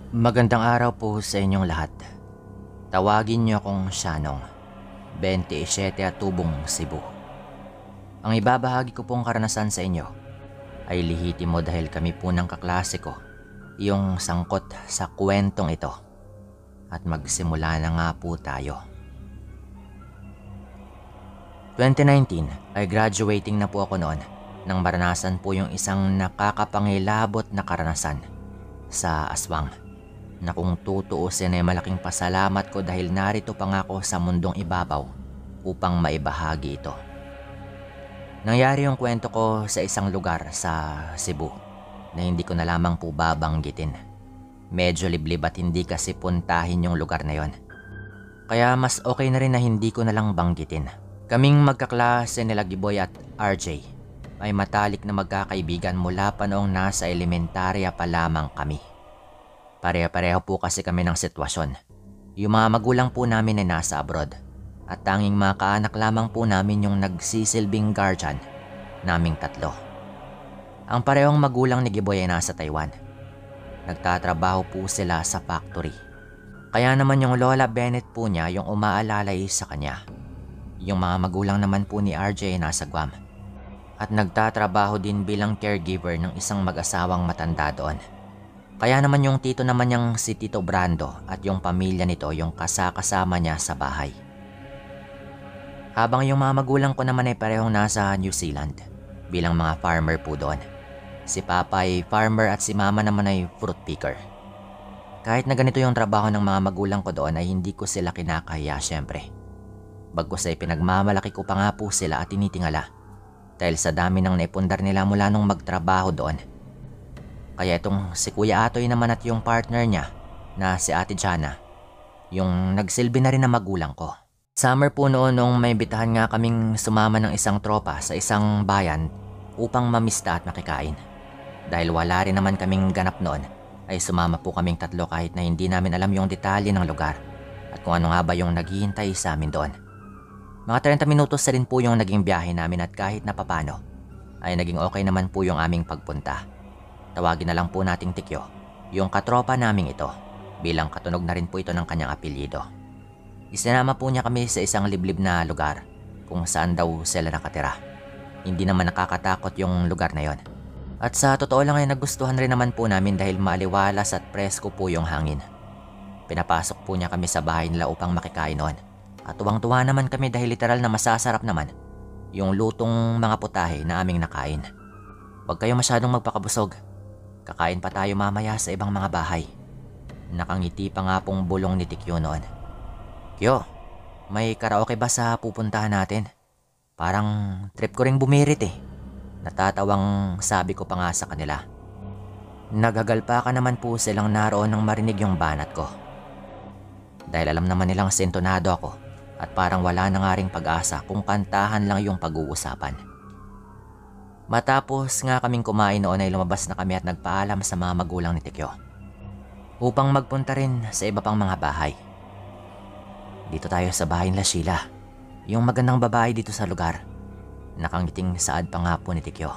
Magandang araw po sa inyong lahat. Tawagin niyo akong Shanong, 27 at tubong Cebu. Ang ibabahagi ko pong karanasan sa inyo ay lihitimo dahil kami po ng kaklase ko yung sangkot sa kwentong ito. At magsimula na nga po tayo. 2019 ay graduating na po ako noon nang maranasan po yung isang nakakapangilabot na karanasan sa aswang. Na kung tutuusin ay malaking pasalamat ko dahil narito pa nga ako sa mundong ibabaw upang maibahagi ito. Nangyari yung kwento ko sa isang lugar sa Cebu na hindi ko na lamang po babanggitin. Medyo liblib at hindi kasi puntahin yung lugar na yon. Kaya mas okay na rin na hindi ko na lang banggitin. Kaming magkaklase nila Giboy at RJ ay matalik na magkakaibigan mula pa noong nasa elementarya pa lamang kami. Pareho-pareho po kasi kami ng sitwasyon. Yung mga magulang po namin ay nasa abroad at tanging mga kaanak lamang po namin yung nagsisilbing guardian naming tatlo. Ang parehong magulang ni Giboy ay nasa Taiwan. Nagtatrabaho po sila sa factory. Kaya naman yung Lola Bennett po niya yung umaalalay sa kanya. Yung mga magulang naman po ni RJ ay nasa Guam. At nagtatrabaho din bilang caregiver ng isang mag-asawang matanda doon. Kaya naman yung tito naman niyang si Tito Brando at yung pamilya nito yung kasama niya sa bahay. Habang yung mga magulang ko naman ay parehong nasa New Zealand bilang mga farmer po doon. Si Papa ay farmer at si Mama naman ay fruit picker. Kahit na ganito yung trabaho ng mga magulang ko doon ay hindi ko sila kinakahiya syempre. Bagkus ay pinagmamalaki ko pa nga po sila at tinitingala dahil sa dami ng naipundar nila mula nung magtrabaho doon. Kaya itong si Kuya Atoy naman at yung partner niya na si Ate Jana, yung nagsilbi na rin na magulang ko. Summer po noon nung may bitahan nga kaming sumama ng isang tropa sa isang bayan upang mamista at makikain. Dahil wala rin naman kaming ganap noon, ay sumama po kaming tatlo kahit na hindi namin alam yung detalye ng lugar at kung ano nga ba yung naghihintay sa amin doon. Mga 30 minutos na rin po yung naging biyahe namin at kahit na papano, ay naging okay naman po yung aming pagpunta. Tawagin na lang po nating Tikyo, yung katropa naming ito, bilang katunog na rin po ito ng kanyang apelyido. Isinama po niya kami sa isang liblib na lugar kung saan daw sila nakatira. Hindi naman nakakatakot yung lugar na yon. At sa totoo lang ay nagustuhan rin naman po namin dahil maaliwalas at presko po yung hangin. Pinapasok po niya kami sa bahay nila upang makikain noon. At tuwang-tuwa naman kami dahil literal na masasarap naman yung lutong mga putahe na aming nakain. Huwag kayo masyadong magpakabusog. Kakain pa tayo mamaya sa ibang mga bahay. Nakangiti pa nga pong bulong ni Tikyo noon. Kyo, may karaoke ba sa pupuntahan natin? Parang trip ko ring bumirit eh. Natatawang sabi ko pa nga sa kanila. Nagagalpa ka naman po silang naroon nang marinig yung banat ko. Dahil alam naman nilang sintonado ako at parang wala na nga ring pag-asa kung kantahan lang yung pag-uusapan. Matapos nga kaming kumain noon ay lumabas na kami at nagpaalam sa mga magulang ni Tikyo upang magpunta rin sa iba pang mga bahay. Dito tayo sa bahay nila Sheila, yung magandang babae dito sa lugar. Nakangiting saad pa nga po ni Tikyo.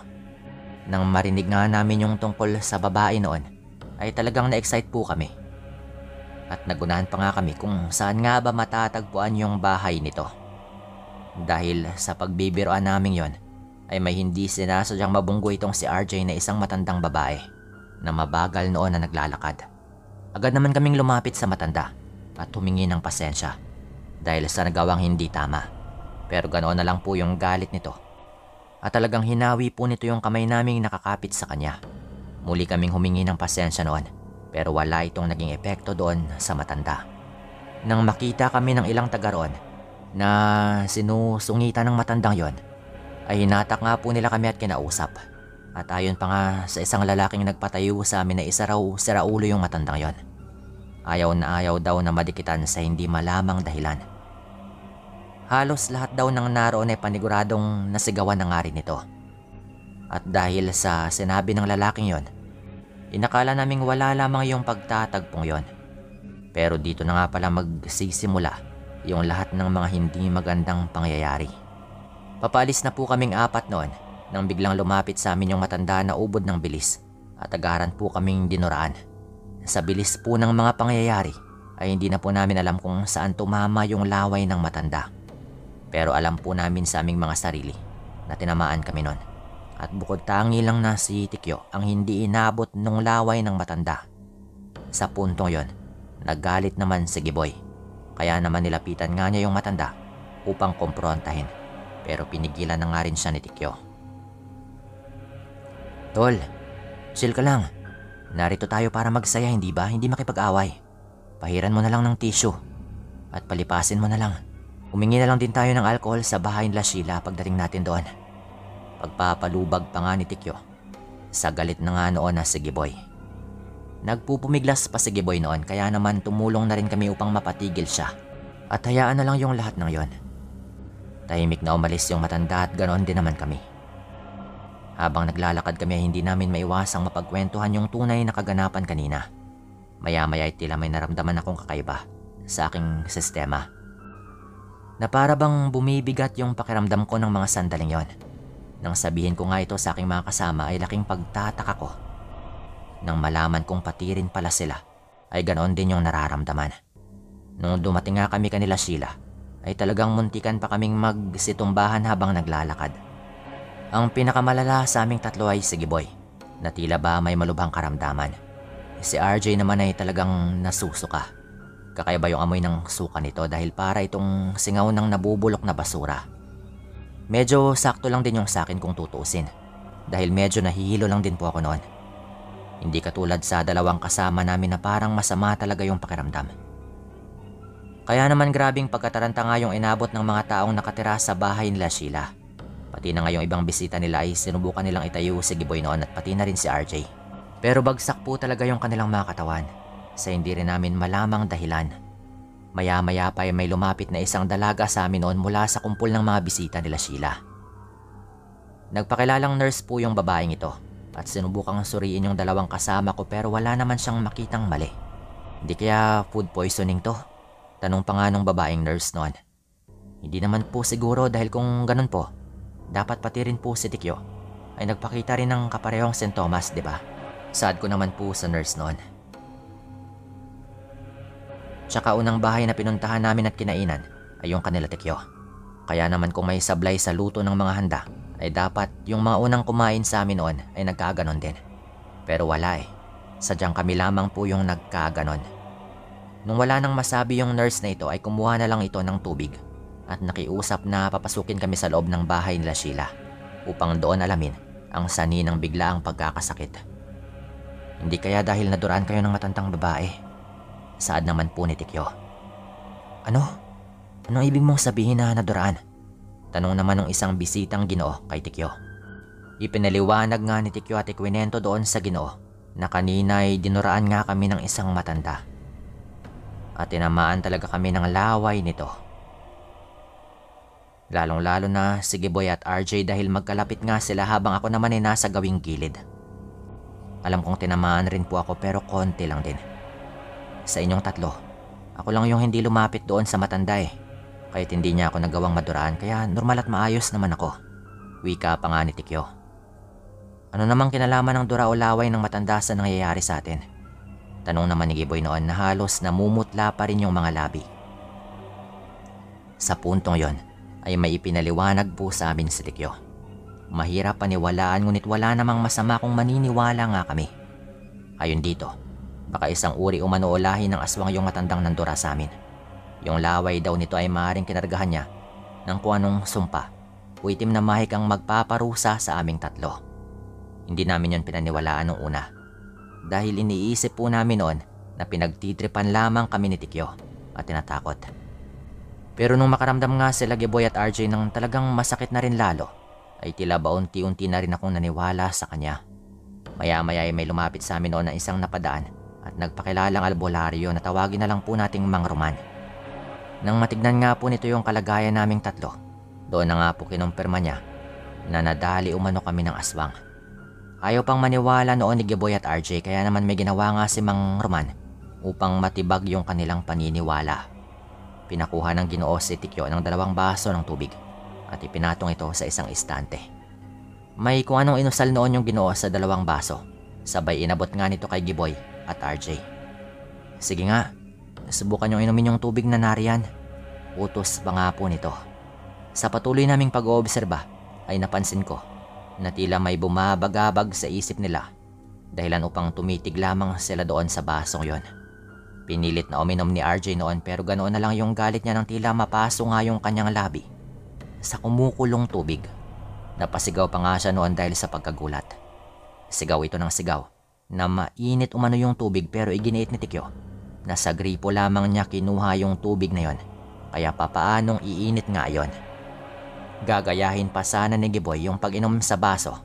Nang marinig nga namin yung tungkol sa babae noon ay talagang na-excite po kami. At nagunahan pa nga kami kung saan nga ba matatagpuan yung bahay nito. Dahil sa pagbibiroan namin yon ay may hindi sinasadyang mabunggo itong si RJ na isang matandang babae na mabagal noon na naglalakad. Agad naman kaming lumapit sa matanda at humingi ng pasensya dahil sa nagawang hindi tama. Pero ganoon na lang po yung galit nito. At talagang hinawi po nito yung kamay naming nakakapit sa kanya. Muli kaming humingi ng pasensya noon pero wala itong naging epekto doon sa matanda. Nang makita kami ng ilang taga roon na sinusungitan ng matandang yon, ay hinatak nga po nila kami at kinausap. At ayon pa nga sa isang lalaking nagpatayo sa amin na isa raw siraulo yung matandang yon. Ayaw na ayaw daw na madikitan sa hindi malamang dahilan. Halos lahat daw ng naroon ay paniguradong nasigawan na nga rin ito. At dahil sa sinabi ng lalaking yon, inakala naming wala lamang yung pagtatagpong yon. Pero dito na nga pala magsisimula yung lahat ng mga hindi magandang pangyayari. Papalis na po kaming 4 noon nang biglang lumapit sa amin yung matanda na ubod ng bilis at agaran po kaming dinuraan. Sa bilis po ng mga pangyayari ay hindi na po namin alam kung saan tumama yung laway ng matanda. Pero alam po namin sa aming mga sarili na tinamaan kami nun. At bukod tangi lang na si Tikyo ang hindi inabot nung laway ng matanda. Sa puntong yon, naggalit naman si Giboy. Kaya naman nilapitan nga niya yung matanda upang kumprontahin. Pero pinigilan na nga rin siya ni Tikyo. Tol, chill ka lang. Narito tayo para magsaya, hindi ba? Hindi makipag-away. Pahiran mo na lang ng tissue at palipasin mo na lang. Humingi na lang din tayo ng alcohol sa bahay nila Sheila pagdating natin doon. Pagpapalubag pa nga ni Tikyo. Sa galit na nga noon na si Giboy. Nagpupumiglas pa si Giboy noon kaya naman tumulong na rin kami upang mapatigil siya. At hayaan na lang yung lahat ng yon. Tahimik na umalis yung matanda at ganoon din naman kami. Habang naglalakad kami ay hindi namin maiwasang mapagkwentuhan yung tunay na kaganapan kanina. Maya-maya ay tila may naramdaman akong kakaiba sa aking sistema. Na para bang bumibigat yung pakiramdam ko ng mga sandaling yon. Nang sabihin ko nga ito sa aking mga kasama ay laking pagtataka ko. Nang malaman kong pati rin pala sila ay ganoon din yung nararamdaman. Nung dumating nga kami kanila Sheila ay talagang muntikan pa kaming magsitumbahan habang naglalakad. Ang pinakamalala sa aming tatlo ay si Giboy na tila ba may malubhang karamdaman. Si RJ naman ay talagang nasusuka. Kakaiba yung amoy ng suka nito dahil para itong singaw ng nabubulok na basura. Medyo sakto lang din yung sa akin kung tutuusin dahil medyo nahihilo lang din po ako noon. Hindi katulad sa dalawang kasama namin na parang masama talaga yung pakiramdam. Kaya naman grabing pagkataranta nga yung inabot ng mga taong nakatira sa bahay nila Sheila. Pati na nga yung ibang bisita nila ay sinubukan nilang itayo si Giboy noon at pati na rin si RJ. Pero bagsak po talaga yung kanilang mga katawan. Sa hindi rin namin malamang dahilan. Maya-maya pa ay may lumapit na isang dalaga sa amin noon mula sa kumpul ng mga bisita nila Sheila. Nagpakilalang nurse po yung babaeng ito at sinubukang suriin yung dalawang kasama ko pero wala naman siyang makitang mali. Hindi kaya food poisoning to? Tanong pa nga nung babaeng nurse noon. Hindi naman po siguro dahil kung ganun po, dapat pati rin po si Tikyo ay nagpakita rin ng kaparehong sintomas, di ba? Sad ko naman po sa nurse noon. Tsaka unang bahay na pinuntahan namin at kinainan ay yung kanila Tikyo. Kaya naman kung may sablay sa luto ng mga handa ay dapat yung mga unang kumain sa amin noon ay nagkaganon din. Pero wala eh. Sadyang kami lamang po yung nagkaganon. Nung wala nang masabi yung nurse na ito ay kumuha na lang ito ng tubig at nakiusap na papasukin kami sa loob ng bahay nila Sheila upang doon alamin ang sani ng biglaang pagkakasakit. Hindi kaya dahil naduraan kayo ng matandang babae? Saad naman po ni Tikyo. Ano? Anong ibig mong sabihin na naduraan? Tanong naman ng isang bisitang Ginoo kay Tikyo. Ipinaliwanag nga ni Tikyo at ikwinento doon sa Ginoo na kanina ay dinuraan nga kami ng isang matanda. At tinamaan talaga kami ng laway nito. Lalong-lalo na si Giboy at RJ dahil magkalapit nga sila habang ako naman ay nasa gawing gilid. Alam kong tinamaan rin po ako pero konti lang din. Sa inyong tatlo, ako lang yung hindi lumapit doon sa matanda eh. Kahit hindi niya ako nagawang maduraan kaya normal at maayos naman ako. Wika pa nga ni Tikyo. Ano namang kinalaman ng dura o laway ng matanda sa nangyayari sa atin? Tanong naman ni Giboy noon na halos namumutla pa rin yung mga labi. Sa puntong yon ay may ipinaliwanag po sa amin si Tikyo. Mahirap paniwalaan ngunit wala namang masama kung maniniwala nga kami. Ayon dito, baka isang uri umano o lahi ng aswang yung matandang nandura sa amin. Yung laway daw nito ay maaaring kinargahan niya ng kung anong sumpa o itim na mahik ang magpaparusa sa aming tatlo. Hindi namin yon pinaniwalaan nung una. Dahil iniisip po namin noon na pinagtitripan lamang kami ni Tikyo at tinatakot. Pero nung makaramdam nga sila Giboy at RJ ng talagang masakit na rin lalo, ay tila ba unti-unti na rin akong naniwala sa kanya. Maya-maya ay may lumapit sa amin noon na isang napadaan at nagpakilalang albularyo na tawagin na lang po nating Mang Roman. Nang matignan nga po nito yung kalagayan naming tatlo, doon na nga po kinumpirma niya na nadali umano kami ng aswang. Ayaw pang maniwala noon ni Giboy at RJ kaya naman may ginawa nga si Mang Roman upang matibag yung kanilang paniniwala. Pinakuha ng Ginoo si Tikyo ng 2 baso ng tubig at ipinatong ito sa isang istante. May kung anong inusal noon yung Ginoo sa 2 baso. Sabay inabot nga nito kay Giboy at RJ. Sige nga, subukan yung inumin yung tubig na nariyan. Utos pa nga po nito. Sa patuloy naming pag-oobserba ay napansin ko na tila may bumabagabag sa isip nila, dahilan upang tumitig lamang sila doon sa basong yon. Pinilit na uminom ni RJ noon pero ganoon na lang yung galit niya nang tila mapaso nga yung kanyang labi sa kumukulong tubig. Napasigaw pa nga siya noon dahil sa pagkagulat. Sigaw ito ng sigaw na mainit umano yung tubig pero iginiit ni Tikyo na sa gripo lamang niya kinuha yung tubig na yon, kaya papaanong iinit nga yon. Gagayahin pa sana ni Giboy yung pag-inom sa baso,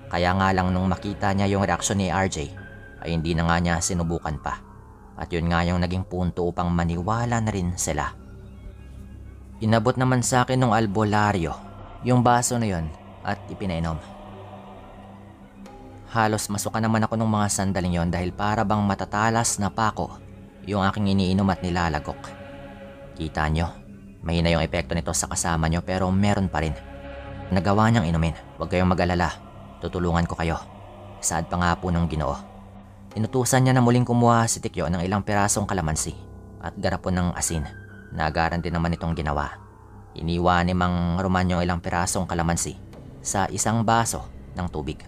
kaya nga lang nung makita niya yung reaksyon ni RJ ay hindi na nga niya sinubukan pa. At yun nga yung naging punto upang maniwala na rin sila. Inabot naman sa akin ng albularyo yung baso na yon at ipinainom. Halos masuka naman ako ng mga sandaling yon dahil para bang matatalas na pako yung aking iniinom at nilalagok. Kita nyo, mahina yung epekto nito sa kasama nyo pero meron pa rin. Nagawa niyang inumin, huwag kayong mag-alala. Tutulungan ko kayo. Saad pa nga po ng Ginoo. Inutusan niya na muling kumuha si Tikyo ng ilang pirasong kalamansi at garapon ng asin. Nagaran din naman itong ginawa. Iniwan ni Mang Roman yung ilang pirasong kalamansi sa isang baso ng tubig.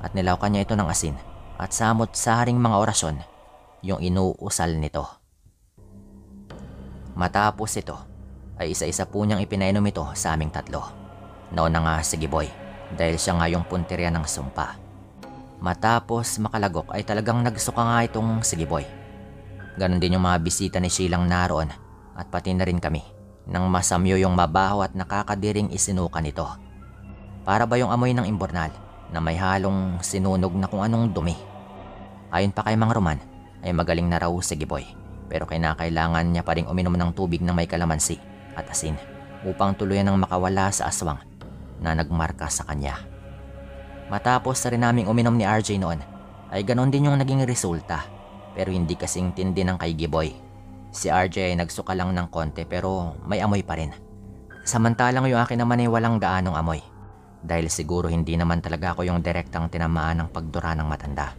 At nilawkan niya ito ng asin at samot-saring mga orasyon yung inuusal nito. Matapos ito ay isa-isa po niyang ipinainom ito sa aming tatlo. Nauna nga si Giboy dahil siya nga yung punteriya ng sumpa. Matapos makalagok ay talagang nagsuka nga itong si Giboy. Ganon din yung mga bisita ni Sheilang naroon at pati na rin kami nang masamyo yung mabaho at nakakadiring isinuka nito. Para ba yung amoy ng imbornal na may halong sinunog na kung anong dumi. Ayon pa kay Mang Roman ay magaling na raw si Giboy pero kinakailangan niya pa ring uminom ng tubig na may kalamansi at asin upang tuluyan ng makawala sa aswang na nagmarka sa kanya. Matapos na rin naming uminom ni RJ noon ay ganon din yung naging resulta pero hindi kasing tindi ng kay Giboy. Si RJ ay nagsuka lang ng konti pero may amoy pa rin. Samantalang yung akin naman ay walang gaanong amoy dahil siguro hindi naman talaga ako yung direktang tinamaan ng pagdura ng matanda.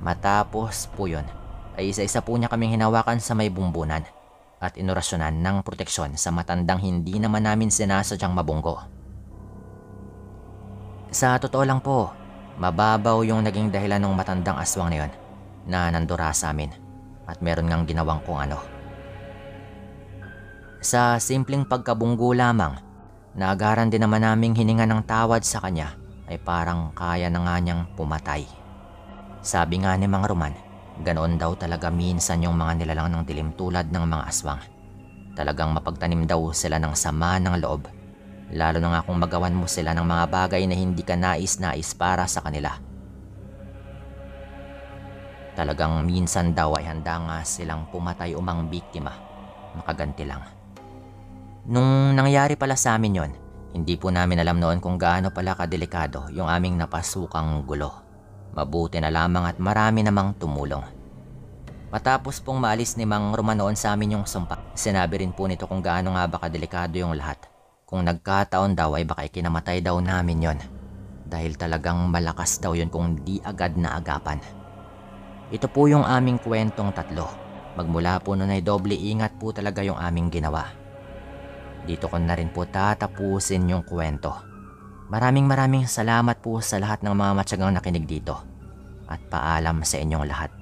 Matapos po yun ay isa-isa po niya kaming hinawakan sa may bumbunan at inorasyonan ng proteksyon sa matandang hindi naman namin sinasadyang mabunggo. Sa totoo lang po, mababaw yung naging dahilan ng matandang aswang na yon na nandura sa amin at meron ngang ginawang kung ano. Sa simpleng pagkabunggo lamang, naagaran din naman naming hininga ng tawad sa kanya ay parang kaya na nga niyang pumatay. Sabi nga ni Mang Roman, ganoon daw talaga minsan yung mga nilalang ng dilim tulad ng mga aswang. Talagang mapagtanim daw sila ng sama ng loob. Lalo na nga kung magawan mo sila ng mga bagay na hindi ka nais-nais para sa kanila. Talagang minsan daw ay handa nga silang pumatay umang biktima, makaganti lang. Nung nangyari pala sa amin yon, hindi po namin alam noon kung gaano pala kadelikado yung aming napasukang gulo. Mabuti na lamang at marami namang tumulong. Matapos pong maalis ni Mang Roman noon sa amin yung sumpa, sinabi rin po nito kung gaano nga ba kadelikado yung lahat. Kung nagkataon daw ay baka ikinamatay daw namin yon. Dahil talagang malakas daw yon kung di agad na agapan. Ito po yung aming kwentong tatlo. Magmula po nun ay doble ingat po talaga yung aming ginawa. Dito ko na rin po tatapusin yung kwento. Maraming salamat po sa lahat ng mga matyagang nakinig dito. At paalam sa inyong lahat.